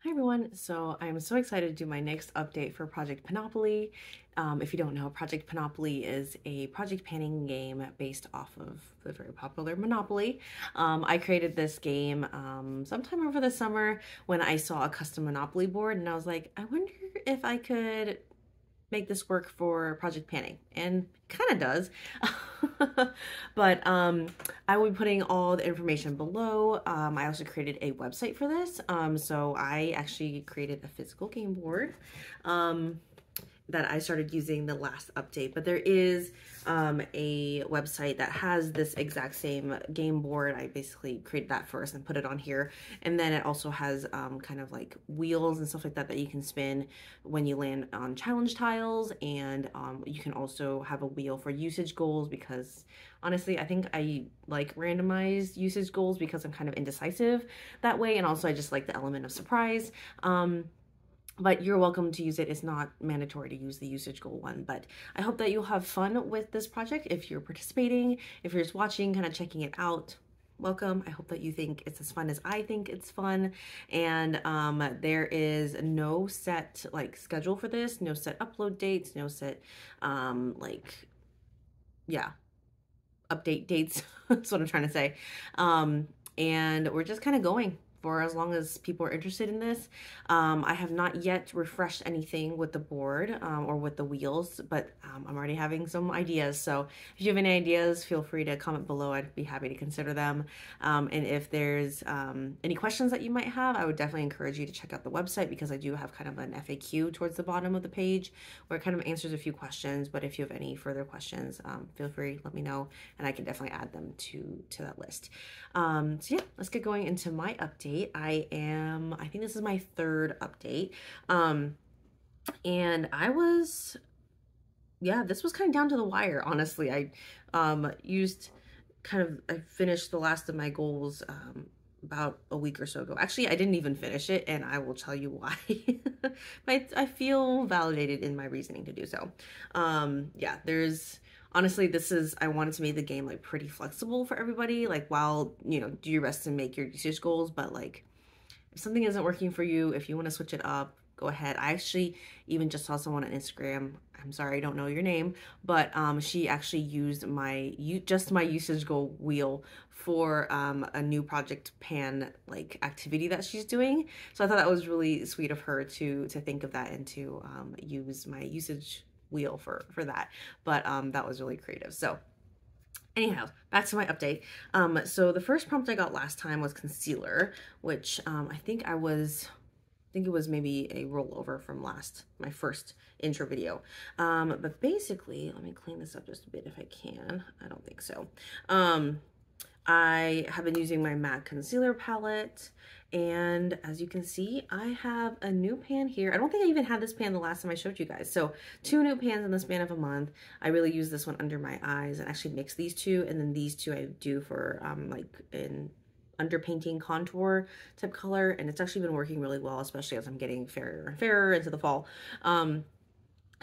Hi everyone, so I'm so excited to do my next update for Project Panopoly. If you don't know, Project Panopoly is a project panning game based off of the very popular Monopoly. I created this game sometime over the summer when I saw a custom Monopoly board and I was like, I wonder if I could make this work for project panning, and kind of does. But I will be putting all the information below. I also created a website for this, so I actually created a physical game board that I started using the last update, but there is a website that has this exact same game board. I basically created that first and put it on here, and then it also has kind of like wheels and stuff like that that you can spin when you land on challenge tiles, and you can also have a wheel for usage goals, because honestly I think I like randomized usage goals because I'm kind of indecisive that way, and also I just like the element of surprise. But you're welcome to use it. It's not mandatory to use the usage goal one, but I hope that you'll have fun with this project. If you're participating, if you're just watching, kind of checking it out, welcome. I hope that you think it's as fun as I think it's fun. And there is no set like schedule for this, no set upload dates, no set yeah, update dates. That's what I'm trying to say. And we're just kind of going for as long as people are interested in this. I have not yet refreshed anything with the board or with the wheels, but I'm already having some ideas. So if you have any ideas, feel free to comment below. I'd be happy to consider them. And if there's any questions that you might have, I would definitely encourage you to check out the website, because I do have kind of an FAQ towards the bottom of the page where it kind of answers a few questions. But if you have any further questions, feel free, let me know, and I can definitely add them to that list. So yeah, let's get going into my update. I think this is my third update. And this was kind of down to the wire, honestly. I finished the last of my goals about a week or so ago. Actually, I didn't even finish it, and I will tell you why. But I feel validated in my reasoning to do so. Yeah, honestly, I wanted to make the game like pretty flexible for everybody. Like, while, do your best to make your usage goals, but like if something isn't working for you, if you want to switch it up, go ahead. I actually even just saw someone on Instagram. I'm sorry, I don't know your name, but she actually used my usage goal wheel for a new project pan like activity that she's doing. So I thought that was really sweet of her to think of that and to use my usage wheel for that. But that was really creative. So anyhow, back to my update. So the first prompt I got last time was concealer, which I think it was maybe a rollover from my first intro video. But basically, let me clean this up just a bit if I can. I don't think so. I have been using my MAC concealer palette, and as you can see, I have a new pan here. I don't think I even had this pan the last time I showed you guys. So 2 new pans in the span of a month. I really use this one under my eyes and actually mix these two, and then these two I do for like in underpainting contour type color, and it's actually been working really well, especially as I'm getting fairer and fairer into the fall.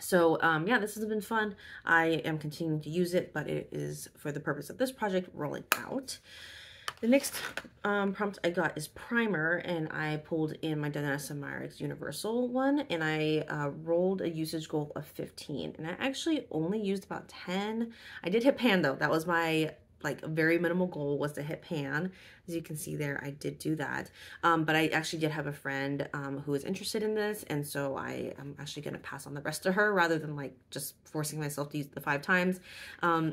Yeah, this has been fun. I am continuing to use it, but it is for the purpose of this project rolling out. The next prompt I got is primer, and I pulled in my Danessa Myricks Universal one, and I rolled a usage goal of 15, and I actually only used about 10. I did hit pan though. That was my like a very minimal goal, was to hit pan. As you can see there, I did do that. But I actually did have a friend who is interested in this, and so I am actually going to pass on the rest to her rather than like just forcing myself to use the 5 times.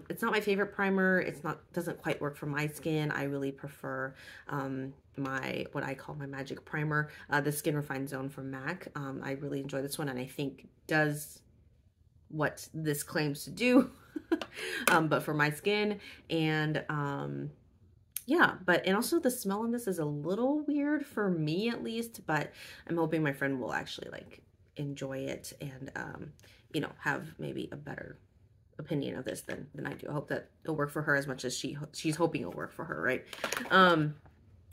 It's not my favorite primer. Doesn't quite work for my skin. I really prefer what I call my magic primer, the Skin Refined Zone from MAC. I really enjoy this one, and I think does what this claims to do. But for my skin. And yeah, and also the smell on this is a little weird for me, at least, but I'm hoping my friend will actually like enjoy it and have maybe a better opinion of this than I do. I hope that it'll work for her as much as she's hoping it'll work for her, right?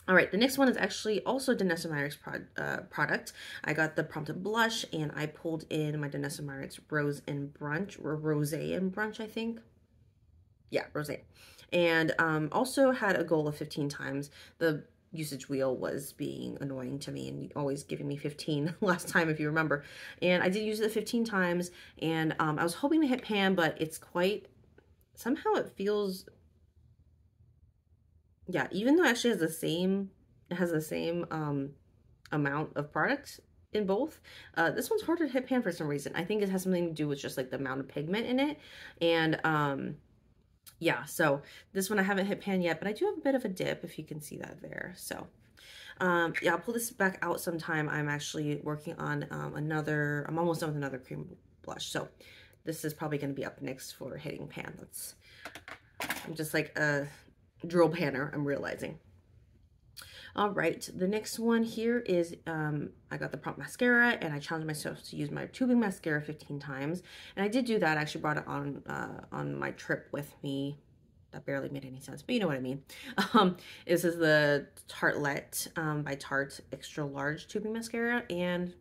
All right, the next one is actually also Danessa Myricks product. I got the prompted blush, and I pulled in my Danessa Myricks Rose and Brunch, or Rosé and Brunch, I think. Yeah, Rosé. And also had a goal of 15 times. The usage wheel was being annoying to me and always giving me 15 last time, if you remember. And I did use it 15 times, and I was hoping to hit pan, but it's quite, somehow it feels, yeah, even though it actually has the same, amount of product in both, this one's harder to hit pan for some reason. I think it has something to do with just like the amount of pigment in it. And yeah, so this one I haven't hit pan yet, but I do have a bit of a dip, if you can see that there. So yeah, I'll pull this back out sometime. I'm actually working on I'm almost done with another cream blush. So this is probably going to be up next for hitting pan. I'm just like a drill panner, I'm realizing. All right, the next one here is, I got the prompt mascara, and I challenged myself to use my tubing mascara 15 times. And I did do that. I actually brought it on my trip with me. That barely made any sense, but you know what I mean. This is the Tartelette by Tarte Extra Large Tubing Mascara. And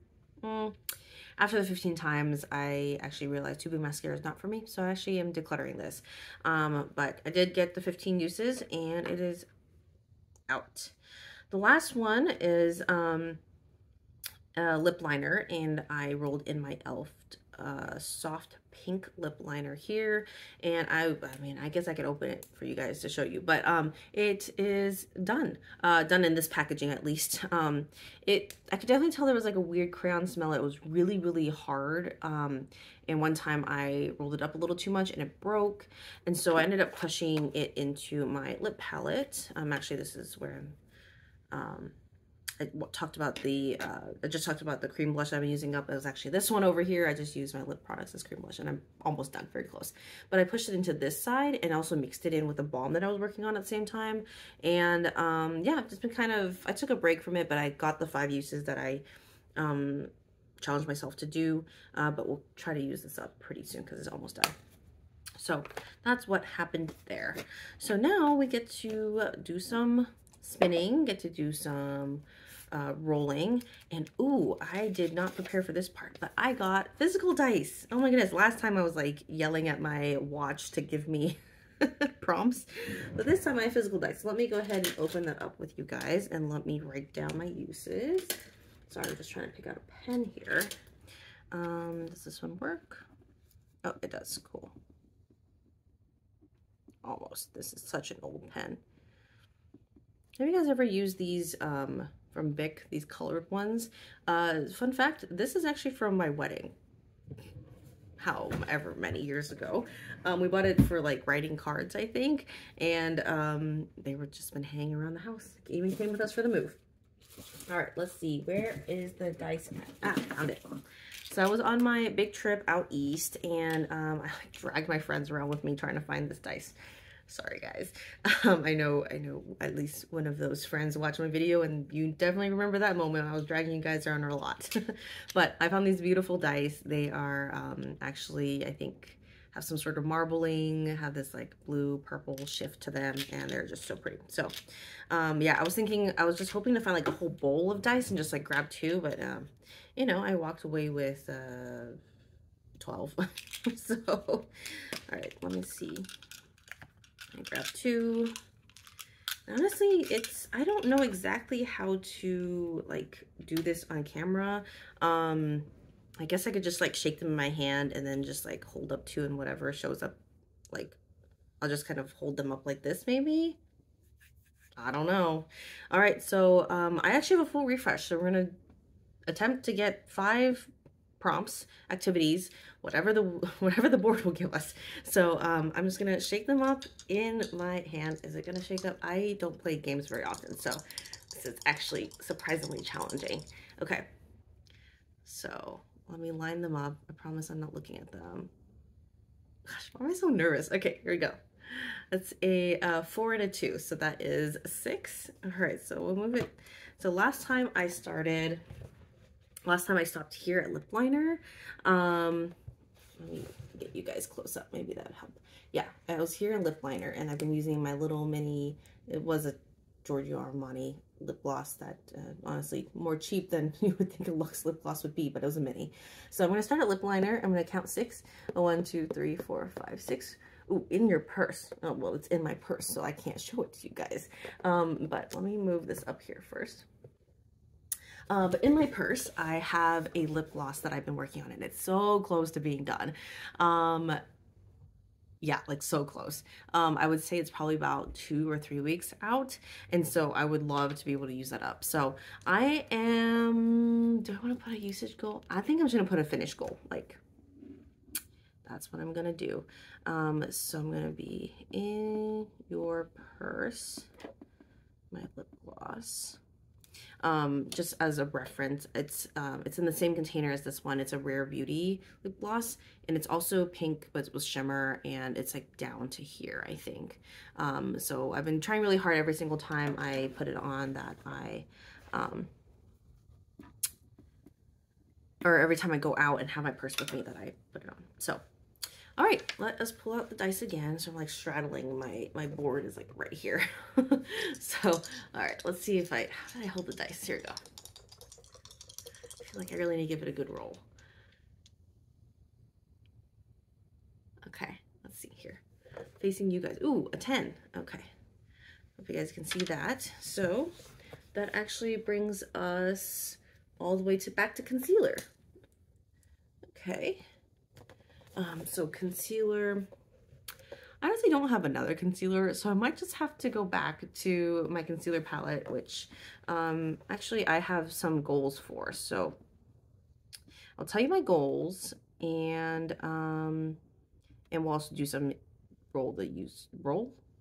after the 15 times, I actually realized tubing mascara is not for me. So I actually am decluttering this. But I did get the 15 uses, and it is out. The last one is a lip liner, and I rolled in my e.l.f. Soft Pink lip liner here, and I mean, I guess I could open it for you guys to show you, but it is done in this packaging, at least. I could definitely tell there was like a weird crayon smell. It was really, really hard, and one time I rolled it up a little too much and it broke, and so I ended up pushing it into my lip palette. Actually, this is where I talked about I just talked about the cream blush I've been using up. It was actually this one over here. I just used my lip products as cream blush, and I'm almost done, very close. But I pushed it into this side and also mixed it in with the balm that I was working on at the same time. And yeah, I've just been I took a break from it, but I got the 5 uses that I challenged myself to do. But we'll try to use this up pretty soon because it's almost done. So that's what happened there. So now we get to do some spinning, get to do some rolling, and ooh, I did not prepare for this part, but I got physical dice. Oh my goodness, last time I was like yelling at my watch to give me prompts, but this time I have physical dice. So let me go ahead and open that up with you guys, and let me write down my uses. Sorry, I'm just trying to pick out a pen here. Does this one work? Oh, it does. Cool. Almost. This is such an old pen. Have you guys ever used these from Bic, these colored ones? Fun fact, this is actually from my wedding, however many years ago. We bought it for like writing cards, I think, and they were just been hanging around the house. It even came with us for the move. All right, let's see, where is the dice at? Ah, found it. So I was on my big trip out east, and I like dragged my friends around with me trying to find this dice. Sorry guys. I know at least one of those friends watched my video, and you definitely remember that moment. I was dragging you guys around a lot. But I found these beautiful dice. They are actually, I think, have some sort of marbling, have this like blue purple shift to them, and they're just so pretty. So yeah, I was just hoping to find like a whole bowl of dice and just like grab 2, but you know, I walked away with 12. So all right, let me see. I grabbed 2. Honestly, I don't know exactly how to like do this on camera. I guess I could just like shake them in my hand and then just like hold up 2, and whatever shows up, like I'll just kind of hold them up like this maybe. I don't know. All right, so I actually have a full refresh, so we're gonna attempt to get 5 prompts, activities, whatever the board will give us. So I'm just gonna shake them up in my hand. Is it gonna shake up? I don't play games very often, so this is actually surprisingly challenging. Okay, so let me line them up. I promise I'm not looking at them. Gosh, why am I so nervous? Okay, here we go. That's a 4 and a 2, so that is 6. All right, so we'll move it. So last time I stopped here at lip liner. Let me get you guys close up. Maybe that would help. Yeah, I was here in lip liner, and I've been using my little mini, it was a Giorgio Armani lip gloss that honestly more cheap than you would think a Luxe lip gloss would be, but it was a mini. So I'm going to start at lip liner. I'm going to count 6. 1, 2, 3, 4, 5, 6. Ooh, in your purse. Oh, well, it's in my purse, so I can't show it to you guys. But let me move this up here first. But in my purse, I have a lip gloss that I've been working on, and it's so close to being done. Yeah, like so close. I would say it's probably about 2 or 3 weeks out. And so I would love to be able to use that up. So do I want to put a usage goal? I think I'm just going to put a finish goal. Like, that's what I'm going to do. So I'm going to be in your purse, my lip gloss. Just as a reference, it's in the same container as this one. It's a Rare Beauty lip gloss, and it's also pink, but with shimmer, and it's like down to here, I think. So I've been trying really hard every single time I put it on that or every time I go out and have my purse with me that I put it on. So, all right, let us pull out the dice again. So I'm like straddling my board is like right here. So, all right, let's see if how did I hold the dice? Here we go. I feel like I really need to give it a good roll. Okay, let's see here. Facing you guys. Ooh, a 10. Okay. Hope you guys can see that. So that actually brings us all the way back to concealer. Okay. So concealer, I honestly don't have another concealer, so I might just have to go back to my concealer palette, which actually I have some goals for. So I'll tell you my goals, and we'll also do some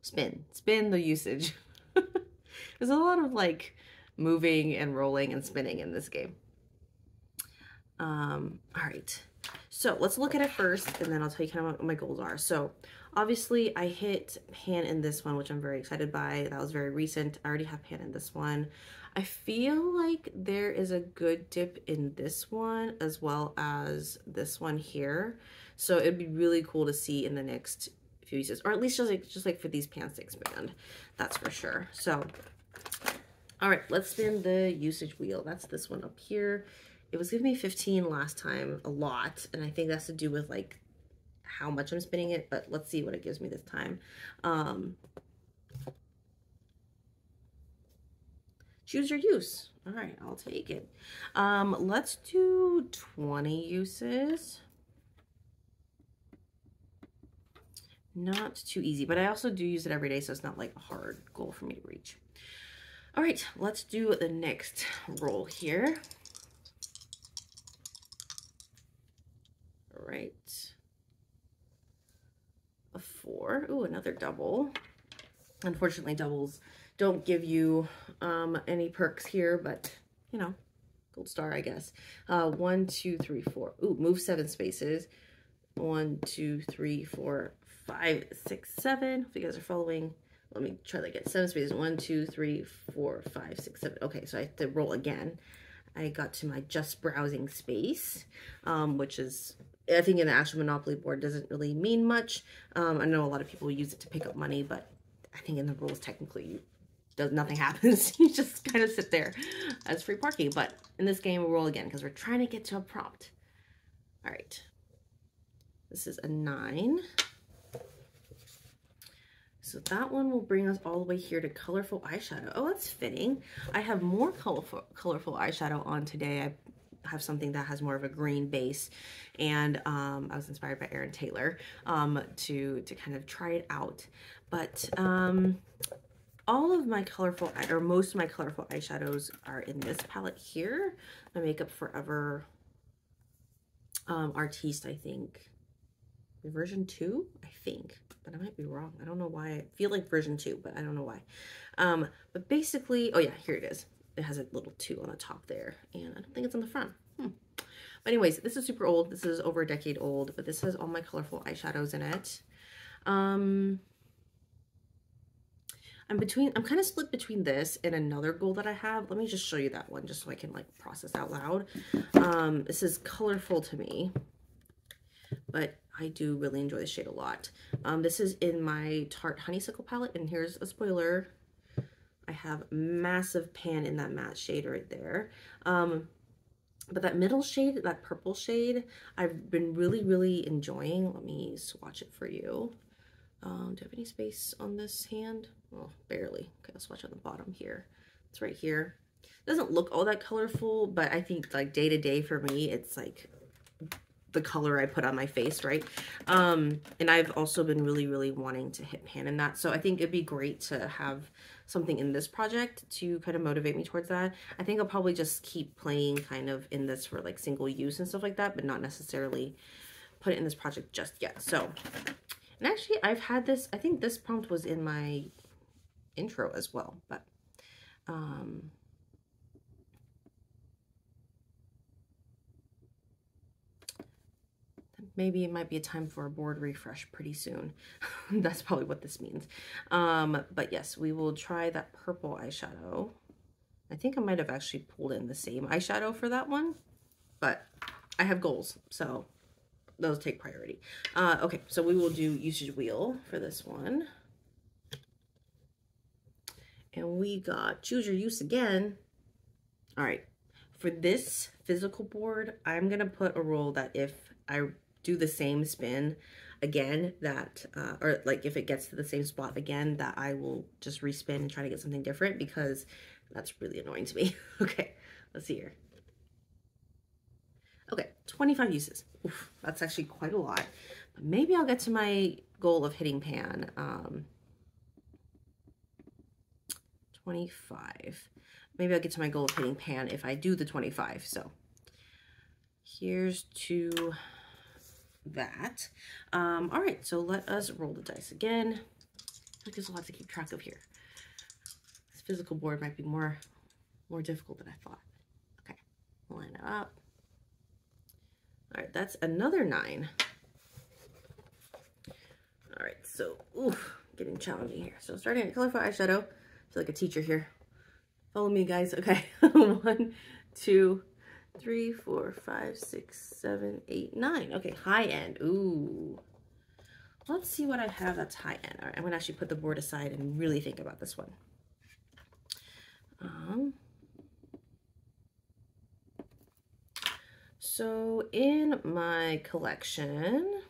spin the usage. There's a lot of like moving and rolling and spinning in this game. All right. So let's look at it first, and then I'll tell you kind of what my goals are. So obviously I hit pan in this one, which I'm very excited by. That was very recent. I already have pan in this one. I feel like there is a good dip in this one as well as this one here. So it'd be really cool to see in the next few uses, or at least just like for these pans to expand. That's for sure. So, all right, let's spin the usage wheel. That's this one up here. It was giving me 15 last time, a lot, and I think that's to do with like how much I'm spinning it, but let's see what it gives me this time. Choose your use. All right, I'll take it. Let's do 20 uses. Not too easy, but I also do use it every day, so it's not like a hard goal for me to reach. All right, let's do the next roll here. All right, a 4. Ooh, another double. Unfortunately, doubles don't give you any perks here, but you know, gold star, I guess. 1, 2, 3, 4. Ooh, move 7 spaces. 1, 2, 3, 4, 5, 6, 7. If you guys are following, let me try to get 7 spaces. 1, 2, 3, 4, 5, 6, 7. Okay, so I have to roll again. I got to my just browsing space, which is, I think in the actual Monopoly board doesn't really mean much. I know a lot of people use it to pick up money, but I think in the rules technically nothing happens. You just kind of sit there as free parking. But in this game, we'll roll again because we're trying to get to a prompt. All right. This is a 9. So that one will bring us all the way here to colorful eyeshadow. Oh, that's fitting. I have more colorful eyeshadow on today. I have something that has more of a green base, and I was inspired by Erin Taylor to kind of try it out. But all of my colorful, or most of my colorful eyeshadows are in this palette here. My Makeup Forever Artiste, I think. Version 2, I think, but I might be wrong. I don't know why. I feel like version 2, but I don't know why. But basically, oh yeah, here it is. It has a little 2 on the top there, and I don't think it's on the front. But anyways, this is super old. This is over a decade old, but this has all my colorful eyeshadows in it. I'm kind of split between this and another goal that I have. Let me just show you that one just so I can like process out loud. This is colorful to me, but I do really enjoy this shade a lot. This is in my Tarte Honeysuckle palette, and here's a spoiler. I have massive pan in that matte shade right there. But that middle shade, that purple shade, I've been really, really enjoying. Let me swatch it for you. Do you have any space on this hand? Oh, barely. Okay, let's watch on the bottom here. It's right here. It doesn't look all that colorful, but I think like day to day for me, it's like the color I put on my face, right? And I've also been really wanting to hit pan in that. So I think it'd be great to have something in this project to kind of motivate me towards that. I think I'll probably just keep playing kind of in this for like single use and stuff like that, but not necessarily put it in this project just yet. So, and actually I've had this, I think this prompt was in my intro as well, but maybe it might be a time for a board refresh pretty soon. That's probably what this means. But yes, we will try that purple eyeshadow. I think I might have actually pulled in the same eyeshadow for that one, but I have goals, so those take priority. Okay, so we will do usage wheel for this one. And we got choose your use again. All right, for this physical board, I'm gonna put a rule that if I do the same spin again, that or like if it gets to the same spot again, that I will just respin and try to get something different, because that's really annoying to me. Okay, let's see here. Okay, 25 uses. Oof, that's actually quite a lot, but maybe I'll get to my goal of hitting pan. 25. Maybe I'll get to my goal of hitting pan if I do the 25. So here's to that. All right, so let us roll the dice again. Like there's a lot to keep track of here. This physical board might be more difficult than I thought. Okay, line it up. All right, that's another 9. All right, so oof, getting challenging here. So starting at colorful eyeshadow. I feel like a teacher here. Follow me, guys. Okay, 1, 2, 3, 4, 5, 6, 7, 8, 9. Okay, high end. Ooh. Let's see what I have that's high end. All right, I'm gonna actually put the board aside and really think about this one. So in my collection,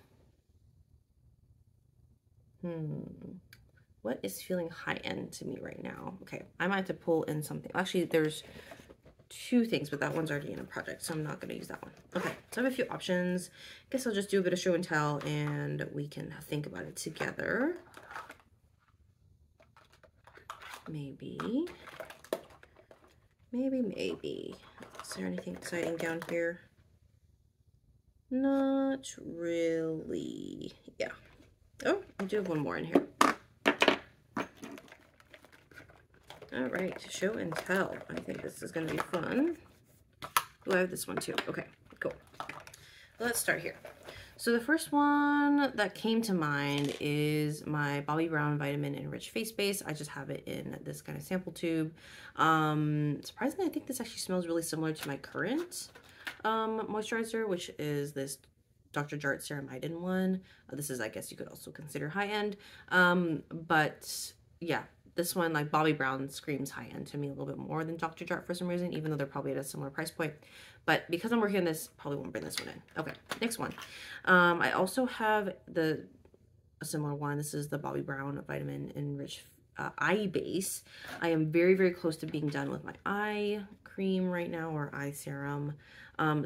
what is feeling high end to me right now? Okay, I might have to pull in something. Actually, there's 2 things, but that one's already in a project, so I'm not going to use that one. Okay, so I have a few options. I guess I'll just do a bit of show and tell, and we can think about it together. Maybe. Is there anything exciting down here? Not really. Yeah. Oh, I do have one more in here. All right, show and tell. I think this is going to be fun. Oh, I have this one too. Okay, cool. Let's start here. So the first one that came to mind is my Bobbi Brown Vitamin Enriched Face Base. I just have it in this kind of sample tube. Surprisingly, I think this actually smells really similar to my current moisturizer, which is this Dr. Jart Ceramide one. This is, I guess you could also consider high-end. But yeah, this one, like Bobbi Brown, screams high-end to me a little bit more than Dr. Jart for some reason, even though they're probably at a similar price point. But because I'm working on this, probably won't bring this one in. Okay, next one. I also have a similar one. This is the Bobbi Brown Vitamin Enriched Eye Base. I am very close to being done with my eye cream right now, or eye serum.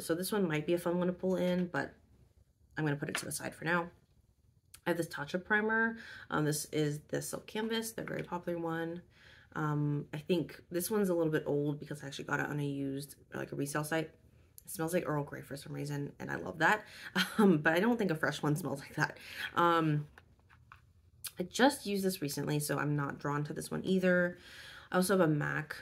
So this one might be a fun one to pull in, but I'm going to put it to the side for now. I have this Tatcha primer. This is the Silk Canvas, the very popular one. I think this one's a little bit old because I actually got it on a used, like a resale site. It smells like Earl Grey for some reason, and I love that. But I don't think a fresh one smells like that. I just used this recently, so I'm not drawn to this one either. I also have a MAC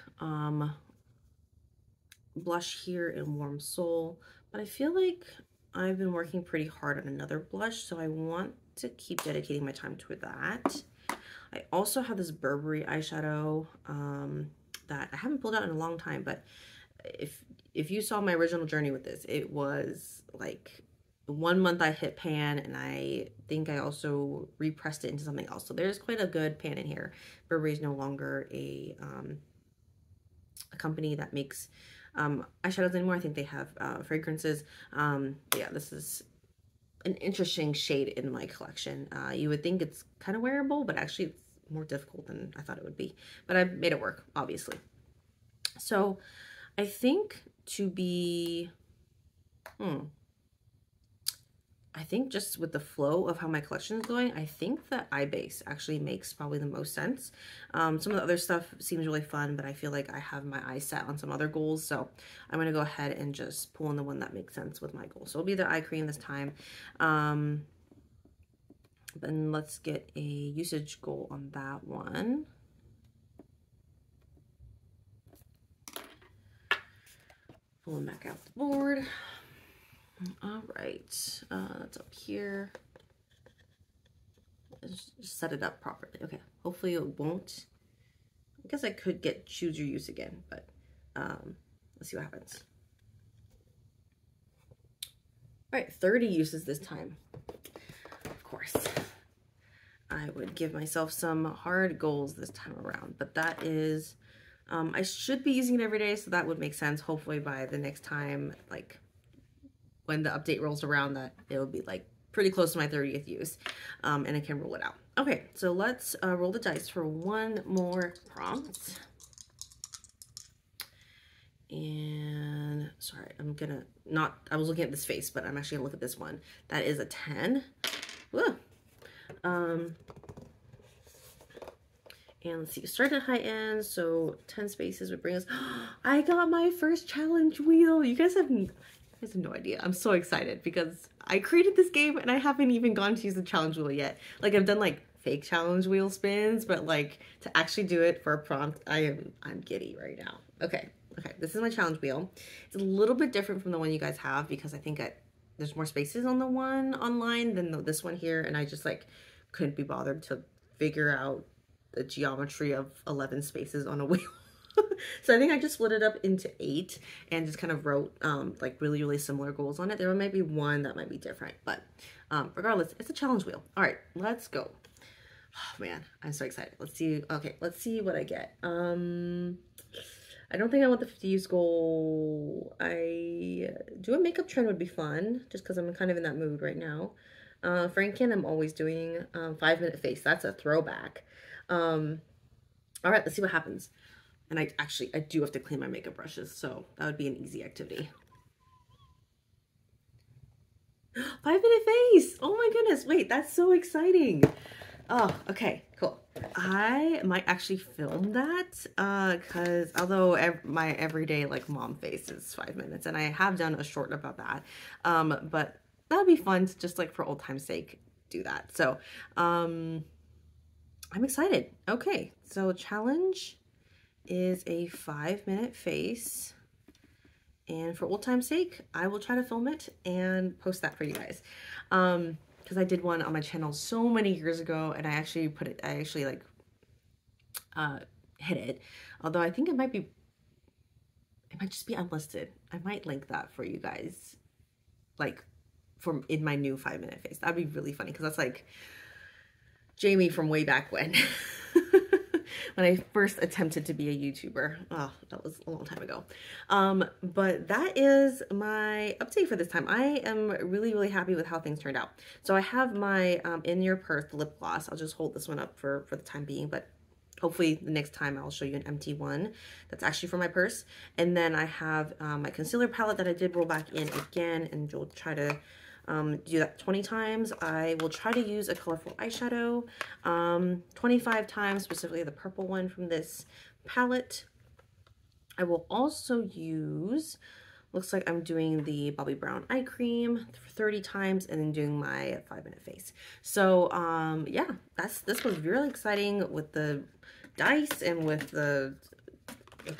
blush here in Warm Soul, but I feel like I've been working pretty hard on another blush, so I want to keep dedicating my time toward that. I also have this Burberry eyeshadow that I haven't pulled out in a long time, but if you saw my original journey with this, it was like 1 month I hit pan, and I think I also repressed it into something else. So there's quite a good pan in here. Burberry is no longer a company that makes eyeshadows anymore. I think they have fragrances. Yeah, this is an interesting shade in my collection. You would think it's kind of wearable, but actually it's more difficult than I thought it would be. But I made it work, obviously. So I think to be, I think just with the flow of how my collection is going, I think that eye base actually makes probably the most sense. Some of the other stuff seems really fun, but I feel like I have my eyes set on some other goals. So I'm going to go ahead and just pull in the one that makes sense with my goal. So it'll be the eye cream this time. Then let's get a usage goal on that one. Pulling back out the board. All right, that's up here. Just set it up properly. Okay, hopefully it won't. I guess I could get choose your use again, but let's see what happens. All right, 30 uses this time. Of course, I would give myself some hard goals this time around, but that is, I should be using it every day, so that would make sense. Hopefully by the next time, like, when the update rolls around, that it will be like pretty close to my 30th use, and I can roll it out. Okay, so let's roll the dice for one more prompt. And sorry, I'm gonna not, I was looking at this face, but I'm actually gonna look at this one. That is a 10. Woo. And let's see, start at high end, so 10 spaces would bring us, I got my first challenge wheel. You guys have no idea. I'm so excited because I created this game and I haven't even gone to use the challenge wheel yet. Like, I've done like fake challenge wheel spins, but like to actually do it for a prompt, I'm giddy right now. Okay, this is my challenge wheel. It's a little bit different from the one you guys have because I think there's more spaces on the one online than this one here, and I just like couldn't be bothered to figure out the geometry of 11 spaces on a wheel. So I think I just split it up into 8 and just kind of wrote like really similar goals on it. There might be one that might be different, but regardless, it's a challenge wheel. All right, let's go. Oh man, I'm so excited. Let's see. Okay, let's see what I get. I don't think I want the 50 use goal. I do a makeup trend would be fun just because I'm kind of in that mood right now. Franken, I'm always doing 5-minute face. That's a throwback. All right, let's see what happens. And I do have to clean my makeup brushes, so that would be an easy activity. 5-minute face! Oh my goodness, wait, that's so exciting. Oh, okay, cool. I might actually film that, because although my everyday like mom face is 5 minutes, and I have done a short about that, but that would be fun to just like for old time's sake do that. So, I'm excited. Okay, so challenge is a 5-minute face, and for old time's sake I will try to film it and post that for you guys, because I did one on my channel so many years ago, and I actually like hit it, although I think it might just be unlisted. I might link that for you guys, like from in my new 5-minute face. That'd be really funny because that's like Jamie from way back when. When I first attempted to be a YouTuber. Oh, that was a long time ago. But that is my update for this time. I am really happy with how things turned out. So I have my In Your Purse lip gloss. I'll just hold this one up for the time being, but hopefully the next time I'll show you an empty one that's actually for my purse. And then I have my concealer palette that I did roll back in again, and we'll try to do that 20 times. I will try to use a colorful eyeshadow 25 times, specifically the purple one from this palette. I will also use, looks like I'm doing the Bobbi Brown eye cream 30 times and then doing my 5-minute face. So yeah, this was really exciting with the dice and with the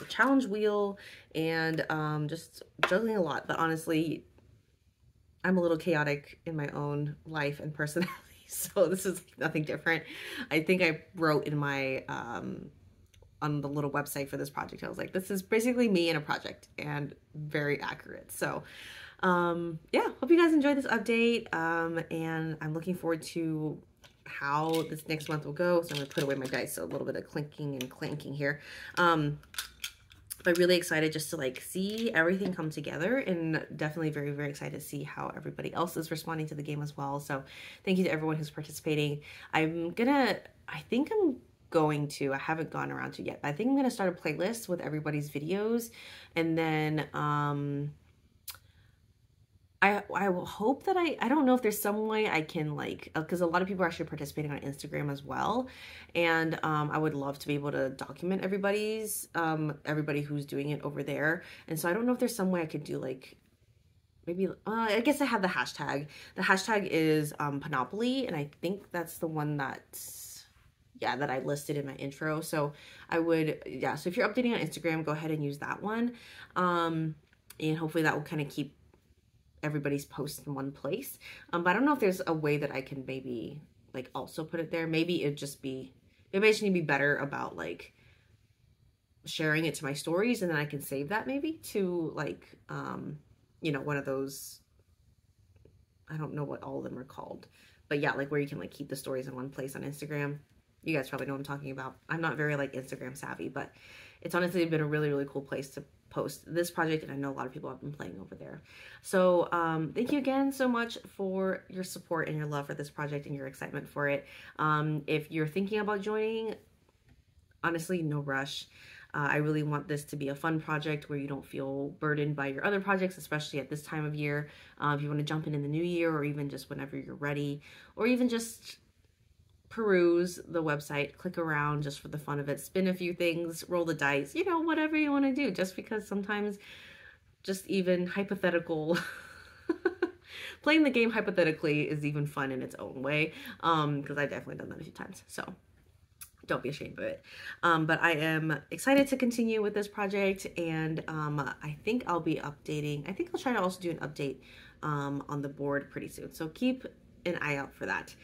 challenge wheel, and just juggling a lot. But honestly, I'm a little chaotic in my own life and personality, so this is nothing different. I think I wrote in my, on the little website for this project, I was like, this is basically me in a project, and very accurate. So, yeah, hope you guys enjoyed this update, and I'm looking forward to how this next month will go. So I'm gonna put away my dice, so a little bit of clinking and clanking here. But really excited just to like see everything come together, and definitely very, very excited to see how everybody else is responding to the game as well. So thank you to everyone who's participating. I haven't gone around to yet, but I think I'm gonna start a playlist with everybody's videos, and then I will hope that I don't know if there's some way I can like, because a lot of people are actually participating on Instagram as well, and I would love to be able to document everybody who's doing it over there. And so I don't know if there's some way I could do like, maybe I guess I have the hashtag. The hashtag is Panopoly, and I think that's the one that's, yeah, that I listed in my intro. So I would, yeah, so if you're updating on Instagram, go ahead and use that one, and hopefully that will kind of keep everybody's posts in one place. But I don't know if there's a way that I can maybe like also put it there. Maybe I just need to be better about like sharing it to my stories, and then I can save that maybe to like, you know, one of those, I don't know what all of them are called, but yeah, like where you can like keep the stories in one place on Instagram. You guys probably know what I'm talking about. I'm not very like Instagram savvy, but it's honestly been a really, really cool place to post this project, and I know a lot of people have been playing over there. So thank you again so much for your support and your love for this project and your excitement for it. If you're thinking about joining, honestly, no rush. I really want this to be a fun project where you don't feel burdened by your other projects, especially at this time of year. If you want to jump in the new year, or even just whenever you're ready, or even just peruse the website, click around just for the fun of it, spin a few things, roll the dice, you know, whatever you want to do, just because sometimes just even hypothetical playing the game hypothetically is even fun in its own way, because I've definitely done that a few times, so don't be ashamed of it. But I am excited to continue with this project, and I think I'll be updating. I think I'll try to also do an update on the board pretty soon, so keep an eye out for that.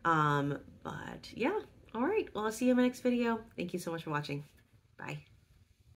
But yeah, all right, well, I'll see you in my next video. Thank you so much for watching. Bye.